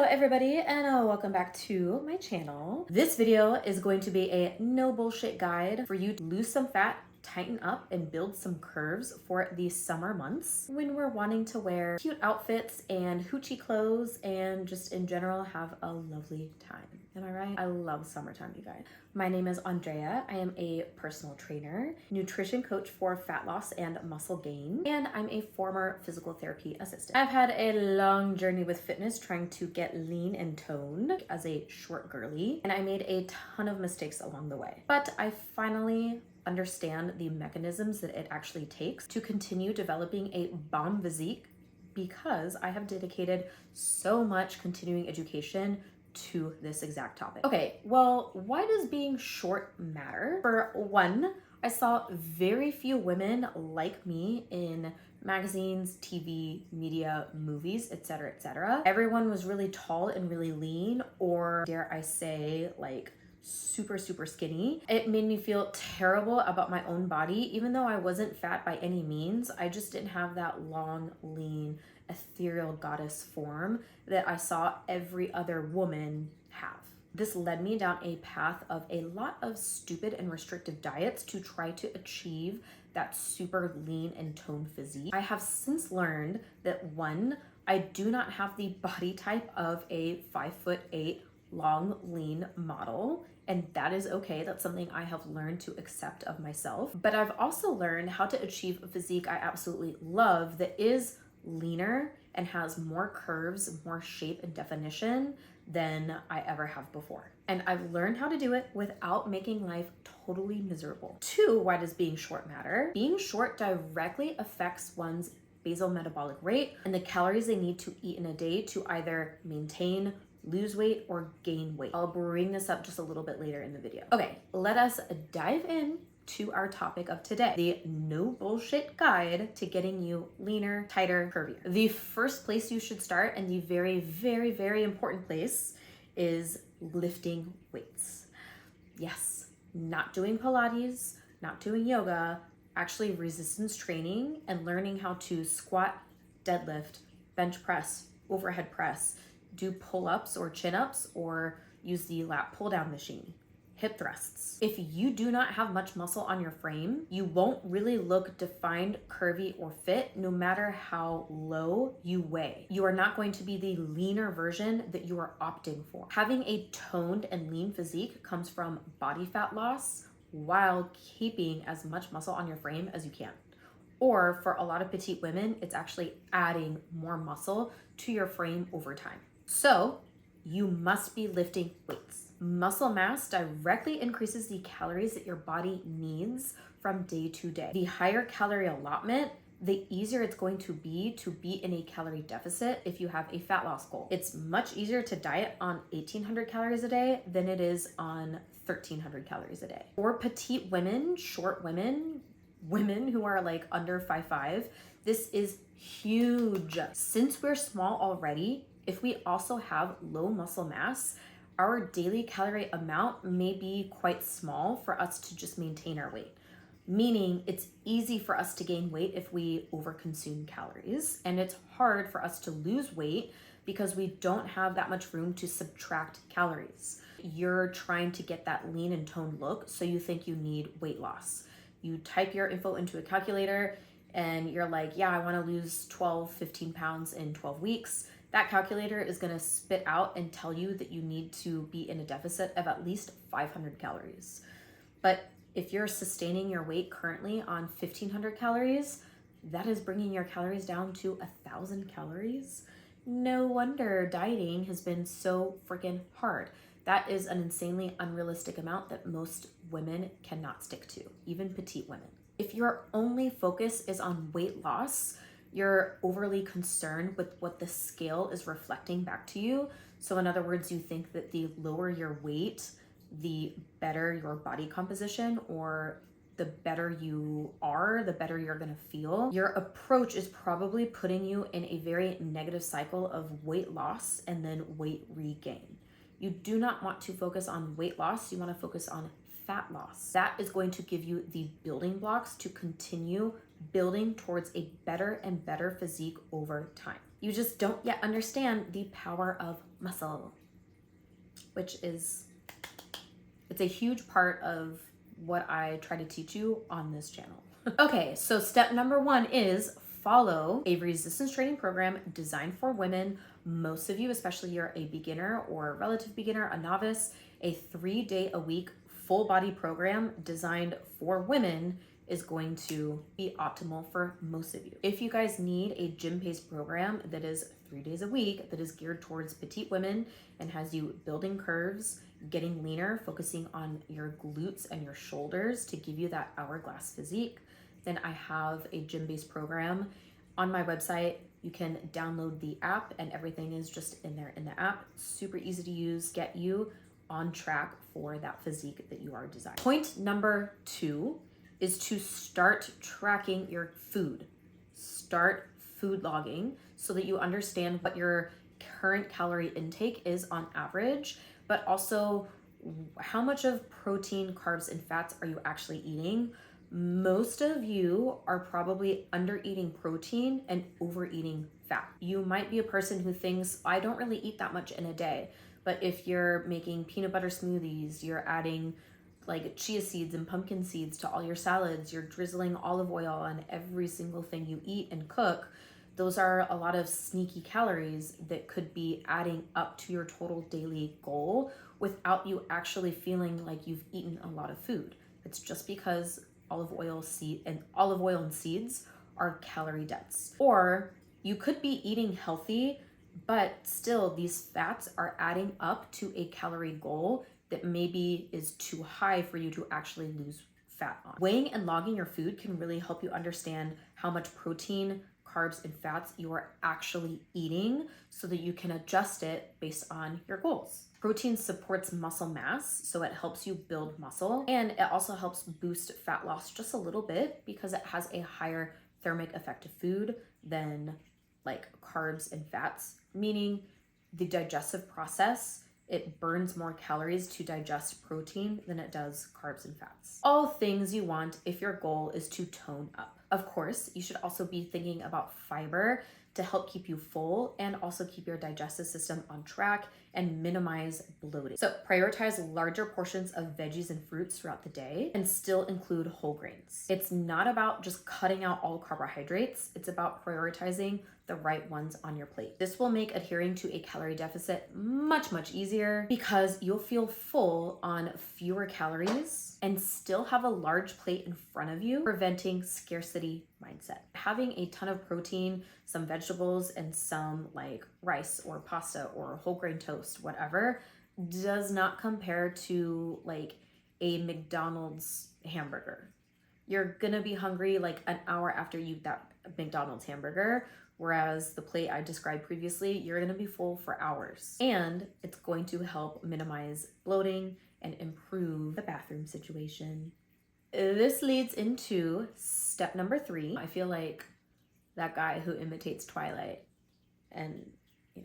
everybody, and welcome back to my channel. This video is going to be a no bullshit guide for you to lose some fat, tighten up, and build some curves for the summer months when we're wanting to wear cute outfits and hoochie clothes and just in general have a lovely time. Am I right? I love summertime, you guys. My name is Andrea. I am a personal trainer, nutrition coach for fat loss and muscle gain, and I'm a former physical therapy assistant. I've had a long journey with fitness trying to get lean and toned as a short girly, and I made a ton of mistakes along the way. But I finally understand the mechanisms that it actually takes to continue developing a bomb physique because I have dedicated so much continuing education to this exact topic. Okay, well, why does being short matter? For one, I saw very few women like me in magazines, TV, media, movies, etc., etc. Everyone was really tall and really lean, or dare I say, like super skinny. It made me feel terrible about my own body. Even though I wasn't fat by any means, I just didn't have that long, lean, ethereal goddess form that I saw every other woman have. This led me down a path of a lot of stupid and restrictive diets to try to achieve that super lean and toned physique. I have since learned that one, I do not have the body type of a 5'8" long, lean model, and that is okay. That's something I have learned to accept of myself. But I've also learned how to achieve a physique I absolutely love that is leaner and has more curves, more shape and definition than I ever have before. And I've learned how to do it without making life totally miserable. Two, why does being short matter? Being short directly affects one's basal metabolic rate and the calories they need to eat in a day to either maintain, lose weight, or gain weight. I'll bring this up just a little bit later in the video. Okay, let us dive in to our topic of today, the no bullshit guide to getting you leaner, tighter, curvier. The first place you should start, and the very important place, is lifting weights. Yes, not doing Pilates, not doing yoga, actually resistance training and learning how to squat, deadlift, bench press, overhead press, do pull-ups or chin-ups, or use the lat pull-down machine, hip thrusts. If you do not have much muscle on your frame, you won't really look defined, curvy, or fit no matter how low you weigh. You are not going to be the leaner version that you are opting for. Having a toned and lean physique comes from body fat loss while keeping as much muscle on your frame as you can. Or for a lot of petite women, it's actually adding more muscle to your frame over time. So you must be lifting weights. Muscle mass directly increases the calories that your body needs from day to day. The higher calorie allotment, the easier it's going to be in a calorie deficit if you have a fat loss goal. It's much easier to diet on 1,800 calories a day than it is on 1,300 calories a day. For petite women, short women who are like under 5'5", this is huge. Since we're small already, if we also have low muscle mass, our daily calorie amount may be quite small for us to just maintain our weight. Meaning it's easy for us to gain weight if we overconsume calories, and it's hard for us to lose weight because we don't have that much room to subtract calories. You're trying to get that lean and toned look, so you think you need weight loss. You type your info into a calculator and you're like, yeah, I wanna lose 15 pounds in 12 weeks. That calculator is gonna spit out and tell you that you need to be in a deficit of at least 500 calories. But if you're sustaining your weight currently on 1,500 calories, that is bringing your calories down to 1,000 calories. No wonder dieting has been so freaking hard. That is an insanely unrealistic amount that most women cannot stick to, even petite women. If your only focus is on weight loss, you're overly concerned with what the scale is reflecting back to you. So in other words, you think that the lower your weight, the better your body composition, or the better you are, the better you're gonna feel. Your approach is probably putting you in a very negative cycle of weight loss and then weight regain. You do not want to focus on weight loss, you wanna focus on fat loss. That is going to give you the building blocks to continue building towards a better and better physique over time. You just don't yet understand the power of muscle, which is, it's a huge part of what I try to teach you on this channel. Okay, so step number 1 is follow a resistance training program designed for women. Most of you, especially you're a beginner or a relative beginner, a novice, a 3-day-a-week full body program designed for women is going to be optimal for most of you. If you guys need a gym-paced program that is 3 days a week, that is geared towards petite women and has you building curves, getting leaner, focusing on your glutes and your shoulders to give you that hourglass physique, then I have a gym-based program on my website. You can download the app and everything is just in there in the app. Super easy to use, get you on track for that physique that you are desiring. Point number 2 is to start tracking your food. Start food logging so that you understand what your current calorie intake is on average, but also how much of protein, carbs, and fats are you actually eating. Most of you are probably under eating protein and overeating fat. You might be a person who thinks, I don't really eat that much in a day. But if you're making peanut butter smoothies, you're adding like chia seeds and pumpkin seeds to all your salads, you're drizzling olive oil on every single thing you eat and cook, those are a lot of sneaky calories that could be adding up to your total daily goal without you actually feeling like you've eaten a lot of food. It's just because olive oil and seeds are calorie dense. Or you could be eating healthy, but still these fats are adding up to a calorie goal that maybe is too high for you to actually lose fat on. Weighing and logging your food can really help you understand how much protein, carbs, and fats you are actually eating so that you can adjust it based on your goals. Protein supports muscle mass, so it helps you build muscle, and it also helps boost fat loss just a little bit because it has a higher thermic effect of food than like carbs and fats, meaning the digestive process, it burns more calories to digest protein than it does carbs and fats. All things you want if your goal is to tone up. Of course, you should also be thinking about fiber to help keep you full and also keep your digestive system on track and minimize bloating. So prioritize larger portions of veggies and fruits throughout the day and still include whole grains. It's not about just cutting out all carbohydrates. It's about prioritizing the right ones on your plate. This will make adhering to a calorie deficit much, much easier because you'll feel full on fewer calories and still have a large plate in front of you, preventing scarcity mindset. Having a ton of protein, some vegetables, and some like rice or pasta or whole grain toast, whatever, does not compare to like a McDonald's hamburger. You're gonna be hungry like an hour after you eat that McDonald's hamburger, whereas the plate I described previously, you're gonna be full for hours. And it's going to help minimize bloating and improve the bathroom situation. This leads into step number 3. I feel like that guy who imitates Twilight, and you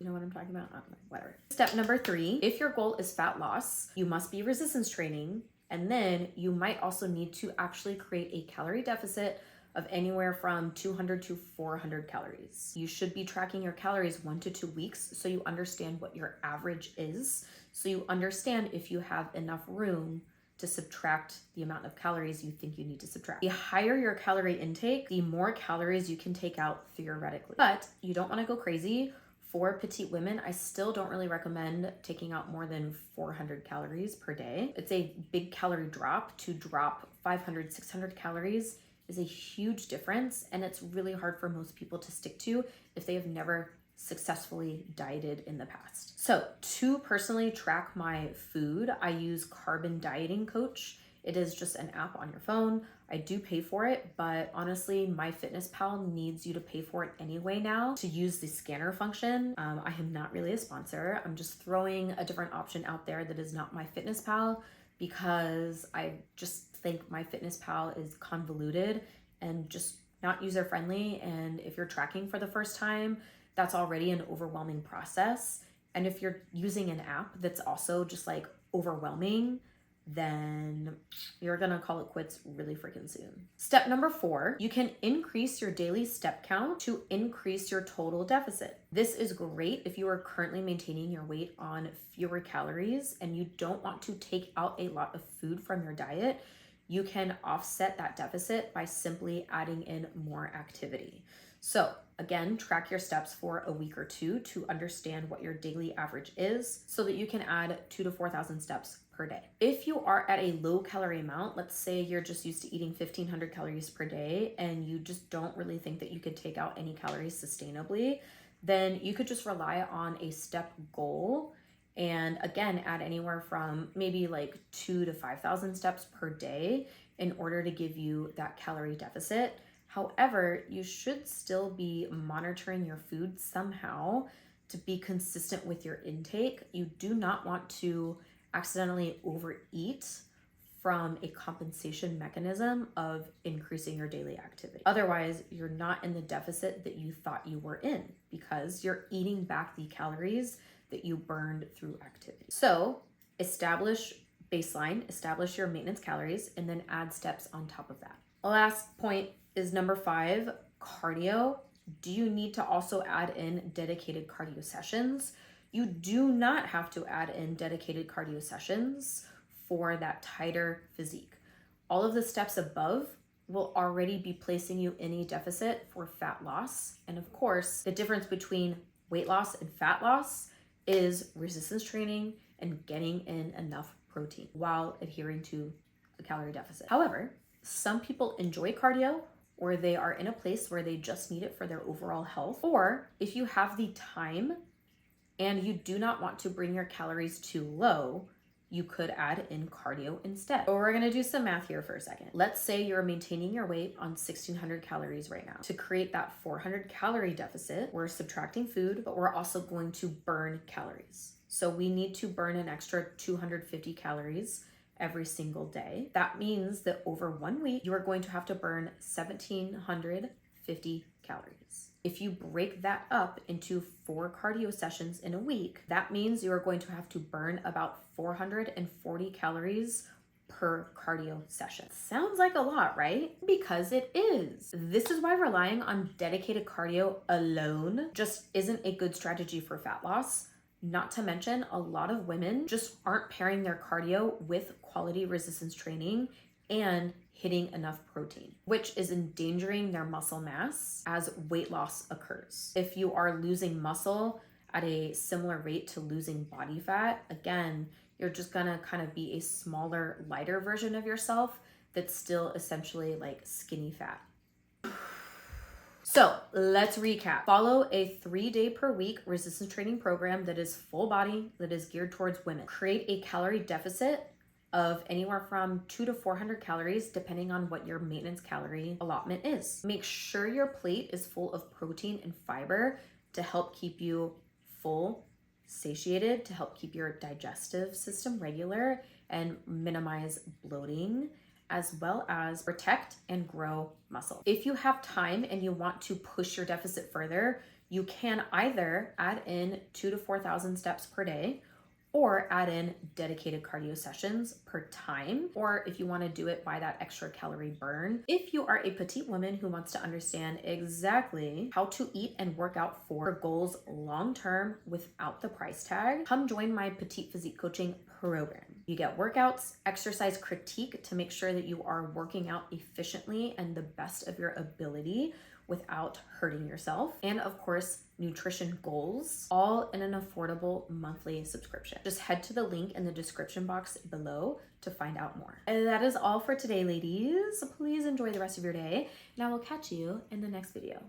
know what I'm talking about? I don't know, whatever. Step number 3, if your goal is fat loss, you must be resistance training, and then you might also need to actually create a calorie deficit of anywhere from 200 to 400 calories. You should be tracking your calories 1 to 2 weeks so you understand what your average is, so you understand if you have enough room to subtract the amount of calories you think you need to subtract. The higher your calorie intake, the more calories you can take out theoretically. But you don't want to go crazy. For petite women, I still don't really recommend taking out more than 400 calories per day. It's a big calorie drop. To drop 500, 600 calories is a huge difference, and it's really hard for most people to stick to if they have never successfully dieted in the past. So to personally track my food, I use Carbon Dieting Coach. It is just an app on your phone. I do pay for it, but honestly, MyFitnessPal needs you to pay for it anyway now to use the scanner function. I am not really a sponsor. I'm just throwing a different option out there that is not MyFitnessPal because I just think MyFitnessPal is convoluted and just not user-friendly. And if you're tracking for the first time, that's already an overwhelming process. And if you're using an app that's also just like overwhelming, then you're gonna call it quits really freaking soon. Step number 4, you can increase your daily step count to increase your total deficit. This is great if you are currently maintaining your weight on fewer calories and you don't want to take out a lot of food from your diet. You can offset that deficit by simply adding in more activity. So again, track your steps for a week or 2 to understand what your daily average is so that you can add 2,000 to 4,000 steps per day. If you are at a low calorie amount, let's say you're just used to eating 1,500 calories per day and you just don't really think that you could take out any calories sustainably, then you could just rely on a step goal and again, add anywhere from maybe like 2,000 to 5,000 steps per day in order to give you that calorie deficit. However, you should still be monitoring your food somehow to be consistent with your intake. You do not want to accidentally overeat from a compensation mechanism of increasing your daily activity. Otherwise, you're not in the deficit that you thought you were in because you're eating back the calories that you burned through activity. So establish baseline, establish your maintenance calories, and then add steps on top of that. Last point is number 5, cardio. Do you need to also add in dedicated cardio sessions? You do not have to add in dedicated cardio sessions for that tighter physique. All of the steps above will already be placing you in a deficit for fat loss. And of course, the difference between weight loss and fat loss is resistance training and getting in enough protein while adhering to a calorie deficit. However, some people enjoy cardio, or they are in a place where they just need it for their overall health. Or if you have the time and you do not want to bring your calories too low, you could add in cardio instead. But we're gonna do some math here for a second. Let's say you're maintaining your weight on 1,600 calories right now. To create that 400 calorie deficit, we're subtracting food, but we're also going to burn calories. So we need to burn an extra 250 calories every single day. That means that over 1 week, you are going to have to burn 1,750 calories. If you break that up into 4 cardio sessions in a week, that means you are going to have to burn about 440 calories per cardio session. Sounds like a lot, right? Because it is. This is why relying on dedicated cardio alone just isn't a good strategy for fat loss. Not to mention, a lot of women just aren't pairing their cardio with quality resistance training and hitting enough protein, which is endangering their muscle mass as weight loss occurs. If you are losing muscle at a similar rate to losing body fat, again, you're just gonna kind of be a smaller, lighter version of yourself that's still essentially like skinny fat. So let's recap. Follow a 3-day per week resistance training program that is full body, that is geared towards women. Create a calorie deficit of anywhere from 200 to 400 calories, depending on what your maintenance calorie allotment is. Make sure your plate is full of protein and fiber to help keep you full, satiated, to help keep your digestive system regular and minimize bloating, as well as protect and grow muscle. If you have time and you want to push your deficit further, you can either add in 2,000 to 4,000 steps per day, or add in dedicated cardio sessions per time, or if you want to do it by that extra calorie burn. If you are a petite woman who wants to understand exactly how to eat and work out for her goals long-term without the price tag, come join my petite physique coaching program. You get workouts, exercise critique to make sure that you are working out efficiently and the best of your ability without hurting yourself, and of course, nutrition goals, all in an affordable monthly subscription. Just head to the link in the description box below to find out more. And that is all for today, ladies. Please enjoy the rest of your day, and I will catch you in the next video.